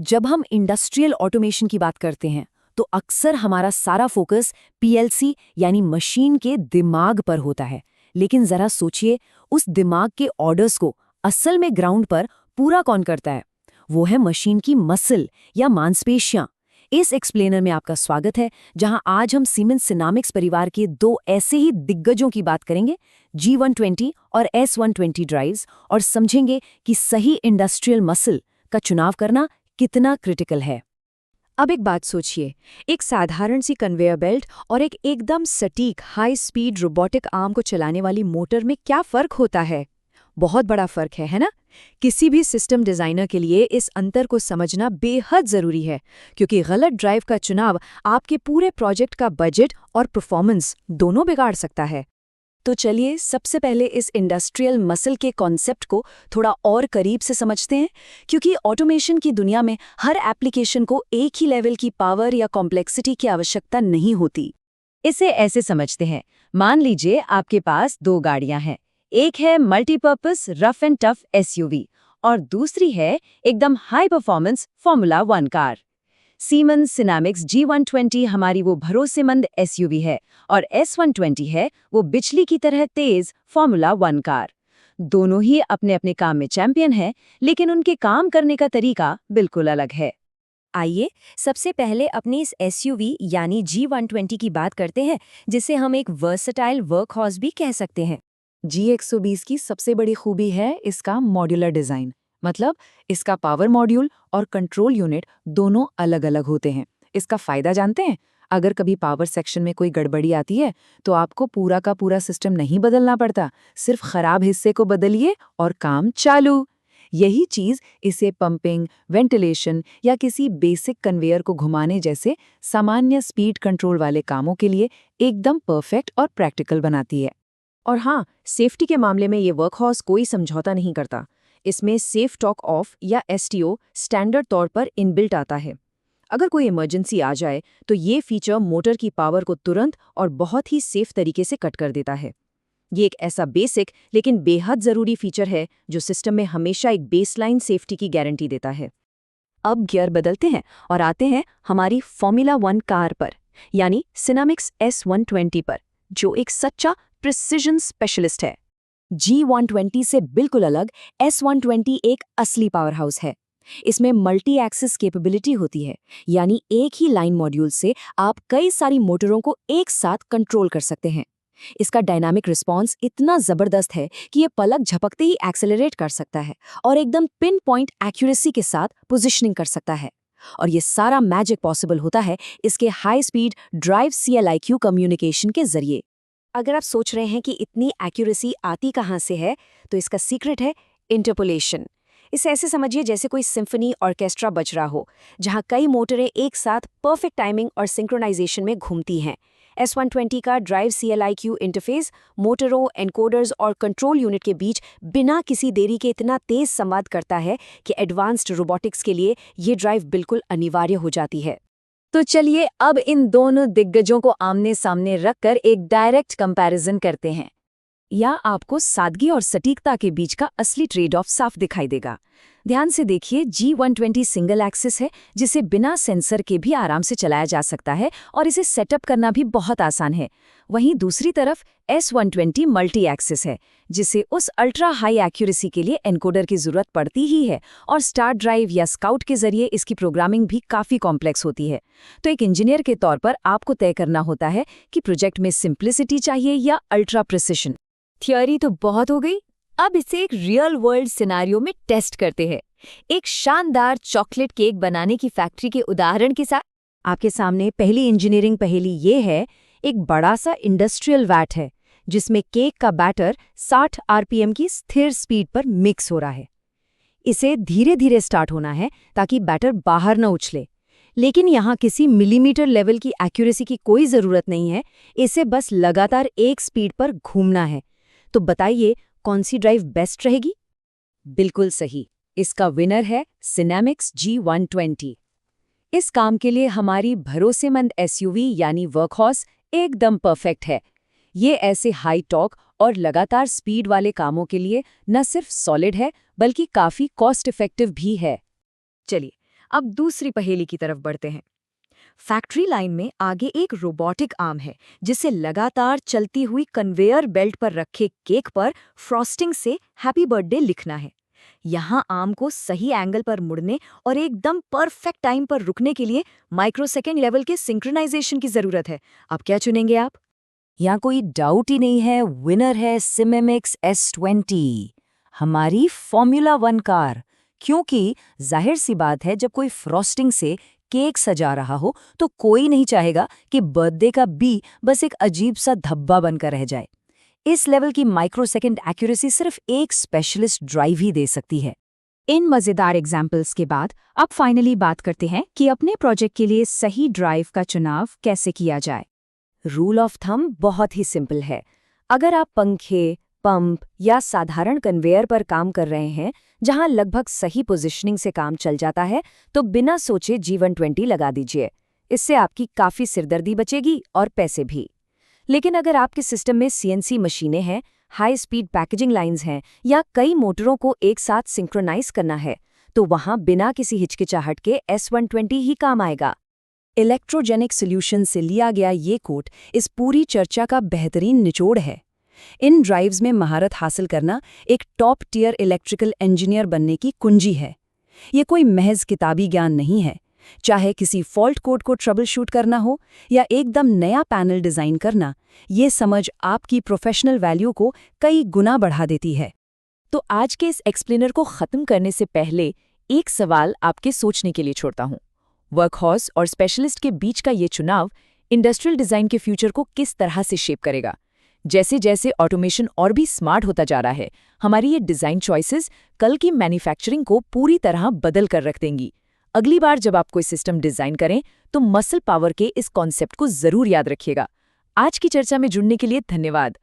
जब हम industrial automation की बात करते हैं तो अक्सर हमारा सारा फोकस पीएलसी यानी मशीन के दिमाग पर होता है। लेकिन जरा सोचिए, उस दिमाग के ऑर्डर्स को असल में ग्राउंड पर पूरा कौन करता है? वो है मशीन की मसल या मांसपेशियां। इस एक्सप्लेनर में आपका स्वागत है, जहां आज हम सीमेंस सिनामिक्स परिवार के दो ऐसे ही दिग्गजों की बात करेंगे, G120 और S120 ड्राइव्स, और समझेंगे कि सही इंडस्ट्रियल मसल का चुनाव करना कितना क्रिटिकल है। अब एक बात सोचिए, एक साधारण सी कन्वेयर बेल्ट और एक एकदम सटीक हाई स्पीड रोबोटिक आर्म को चलाने वाली मोटर में क्या फ़र्क होता है? बहुत बड़ा फ़र्क है ना? किसी भी सिस्टम डिज़ाइनर के लिए इस अंतर को समझना बेहद ज़रूरी है, क्योंकि गलत ड्राइव का चुनाव आपके पूरे प्रोजेक्ट का बजट और परफॉर्मेंस दोनों बिगाड़ सकता है। तो चलिए सबसे पहले इस इंडस्ट्रियल मसल के कॉन्सेप्ट को थोड़ा और करीब से समझते हैं, क्योंकि ऑटोमेशन की दुनिया में हर एप्लीकेशन को एक ही लेवल की पावर या कॉम्प्लेक्सिटी की आवश्यकता नहीं होती। इसे ऐसे समझते हैं, मान लीजिए आपके पास दो गाड़ियां हैं। एक है multipurpose rough and tough SUV और दूसरी है एकदम high performance formula 1 car. Siemens Sinamics G120 हमारी वो भरोसेमंद एसयूवी है और S120 है वो बिजली की तरह तेज फॉर्मूला 1 कार। दोनों ही अपने अपने काम में चैंपियन हैं, लेकिन उनके काम करने का तरीका बिल्कुल अलग है। आइए सबसे पहले अपनी इस एसयूवी यानी G120 की बात करते हैं, जिसे हम एक वर्सटाइल वर्कहॉर्स भी कह सकते हैं। G120 की सबसे बड़ी खूबी है इसका मॉड्यूलर डिज़ाइन। मतलब इसका पावर मॉड्यूल और कंट्रोल यूनिट दोनों अलग अलग होते हैं। इसका फ़ायदा जानते हैं? अगर कभी पावर सेक्शन में कोई गड़बड़ी आती है तो आपको पूरा का पूरा सिस्टम नहीं बदलना पड़ता, सिर्फ खराब हिस्से को बदलिए और काम चालू। यही चीज़ इसे पंपिंग, वेंटिलेशन या किसी बेसिक कन्वेयर को घुमाने जैसे सामान्य स्पीड कंट्रोल वाले कामों के लिए एकदम परफेक्ट और प्रैक्टिकल बनाती है। और हाँ, सेफ्टी के मामले में ये वर्कहॉर्स कोई समझौता नहीं करता। इसमें सेफ टॉक ऑफ या एसटीओ स्टैंडर्ड तौर पर इनबिल्ट आता है। अगर कोई इमरजेंसी आ जाए तो ये फीचर मोटर की पावर को तुरंत और बहुत ही सेफ तरीके से कट कर देता है। ये एक ऐसा बेसिक लेकिन बेहद ज़रूरी फीचर है जो सिस्टम में हमेशा एक बेसलाइन सेफ्टी की गारंटी देता है। अब गियर बदलते हैं और आते हैं हमारी फॉर्मूला 1 कार पर, यानी सिनामिक्स S120 पर, जो एक सच्चा प्रिसिजन स्पेशलिस्ट है। G120 से बिल्कुल अलग S120 एक असली पावर हाउस है। इसमें मल्टी एक्सिस कैपेबिलिटी होती है, यानी एक ही लाइन मॉड्यूल से आप कई सारी मोटरों को एक साथ कंट्रोल कर सकते हैं। इसका डायनामिक रिस्पॉन्स इतना ज़बरदस्त है कि ये पलक झपकते ही एक्सेलरेट कर सकता है और एकदम पिन पॉइंट एक्यूरेसी के साथ पोजिशनिंग कर सकता है। और ये सारा मैजिक पॉसिबल होता है इसके high speed drive CLIQ communication के जरिए। अगर आप सोच रहे हैं कि इतनी एक्यूरेसी आती कहाँ से है, तो इसका सीक्रेट है इंटरपोलेशन। इसे ऐसे समझिए जैसे कोई सिम्फनी ऑर्केस्ट्रा बज रहा हो, जहाँ कई मोटरें एक साथ परफेक्ट टाइमिंग और सिंक्रोनाइजेशन में घूमती हैं। S120 का ड्राइव CLIQ इंटरफेस मोटरों, एनकोडर्स और कंट्रोल यूनिट के बीच बिना किसी देरी के इतना तेज संवाद करता है कि एडवांस्ड रोबोटिक्स के लिए ये ड्राइव बिल्कुल अनिवार्य हो जाती है। तो चलिए अब इन दोनों दिग्गजों को आमने सामने रखकर एक डायरेक्ट कंपैरिजन करते हैं। या आपको सादगी और सटीकता के बीच का असली ट्रेड ऑफ साफ दिखाई देगा। ध्यान से देखिए, G120 सिंगल एक्सिस है, जिसे बिना सेंसर के भी आराम से चलाया जा सकता है और इसे सेटअप करना भी बहुत आसान है। वहीं दूसरी तरफ S120 मल्टी एक्सिस है, जिसे उस अल्ट्रा हाई एक्यूरेसी के लिए एनकोडर की जरूरत पड़ती ही है और स्टार ड्राइव या स्काउट के जरिए इसकी प्रोग्रामिंग भी काफ़ी कॉम्प्लेक्स होती है। तो एक इंजीनियर के तौर पर आपको तय करना होता है कि प्रोजेक्ट में सिंप्लिसिटी चाहिए या अल्ट्रा प्रिसिशन। थियोरी तो बहुत हो गई, अब इसे एक रियल वर्ल्ड सिनेरियो में टेस्ट करते हैं। एक शानदार चॉकलेट केक बनाने की फैक्ट्री के उदाहरण के साथ आपके सामने पहली इंजीनियरिंग पहेली ये है। एक बड़ा सा इंडस्ट्रियल वैट है, जिसमें केक का बैटर 60 RPM की स्थिर स्पीड पर मिक्स हो रहा है। इसे धीरे धीरे स्टार्ट होना है ताकि बैटर बाहर न उछले। लेकिन यहाँ किसी मिलीमीटर लेवल की एक्यूरेसी की कोई ज़रूरत नहीं है, इसे बस लगातार एक स्पीड पर घूमना है। तो बताइए कौन सी ड्राइव बेस्ट रहेगी? बिल्कुल सही, इसका विनर है सिनामिक्स G120। इस काम के लिए हमारी भरोसेमंद एसयूवी यानी वर्कहॉर्स एकदम परफेक्ट है। ये ऐसे हाई टॉर्क और लगातार स्पीड वाले कामों के लिए न सिर्फ सॉलिड है, बल्कि काफ़ी कॉस्ट इफेक्टिव भी है। चलिए अब दूसरी पहेली की तरफ बढ़ते हैं। फैक्ट्री लाइन में आगे एक रोबोटिक आर्म है जिसे लगातार चलती हुई कन्वेयर बेल्ट पर रखे केक पर फ्रॉस्टिंग से हैप्पी बर्थडे लिखना है। यहाँ आर्म को सही एंगल पर मुड़ने और एकदम परफेक्ट टाइम पर रुकने के लिए माइक्रोसेकेंड लेवल के सिंक्रोनाइजेशन की जरूरत है। अब क्या चुनेंगे आप? यहाँ कोई डाउट ही नहीं है, विनर है सिमेमिक्स S20, हमारी फॉर्मूला 1 कार। क्योंकि जाहिर सी बात है, जब कोई फ्रॉस्टिंग से केक सजा रहा हो तो कोई नहीं चाहेगा कि बर्थडे का बी बस एक अजीब सा धब्बा बनकर रह जाए। इस लेवल की माइक्रोसेकेंड एक्यूरेसी सिर्फ एक स्पेशलिस्ट ड्राइव ही दे सकती है। इन मज़ेदार एग्जाम्पल्स के बाद अब फाइनली बात करते हैं कि अपने प्रोजेक्ट के लिए सही ड्राइव का चुनाव कैसे किया जाए। रूल ऑफ थंब बहुत ही सिंपल है। अगर आप पंखे, पंप या साधारण कन्वेयर पर काम कर रहे हैं जहां लगभग सही पोजीशनिंग से काम चल जाता है, तो बिना सोचे G120 लगा दीजिए। इससे आपकी काफ़ी सिरदर्दी बचेगी और पैसे भी। लेकिन अगर आपके सिस्टम में CNC मशीनें हैं, हाई स्पीड पैकेजिंग लाइंस हैं या कई मोटरों को एक साथ सिंक्रोनाइज करना है, तो वहां बिना किसी हिचकिचाहट के S120 ही काम आएगा। इलेक्ट्रोजेनिक सॉल्यूशन से लिया गया ये कोट इस पूरी चर्चा का बेहतरीन निचोड़ है। इन ड्राइव्स में महारत हासिल करना एक टॉप टियर इलेक्ट्रिकल इंजीनियर बनने की कुंजी है। ये कोई महज किताबी ज्ञान नहीं है। चाहे किसी फॉल्ट कोड को ट्रबल शूट करना हो या एकदम नया पैनल डिज़ाइन करना, ये समझ आपकी प्रोफेशनल वैल्यू को कई गुना बढ़ा देती है। तो आज के इस एक्सप्लेनर को ख़त्म करने से पहले एक सवाल आपके सोचने के लिए छोड़ता हूँ। वर्कहॉर्स और स्पेशलिस्ट के बीच का ये चुनाव इंडस्ट्रियल डिज़ाइन के फ्यूचर को किस तरह से शेप करेगा? जैसे जैसे ऑटोमेशन और भी स्मार्ट होता जा रहा है, हमारी ये डिज़ाइन चॉइसेस कल की मैन्युफैक्चरिंग को पूरी तरह बदल कर रख देंगी। अगली बार जब आप कोई सिस्टम डिज़ाइन करें तो मसल पावर के इस कॉन्सेप्ट को ज़रूर याद रखिएगा। आज की चर्चा में जुड़ने के लिए धन्यवाद।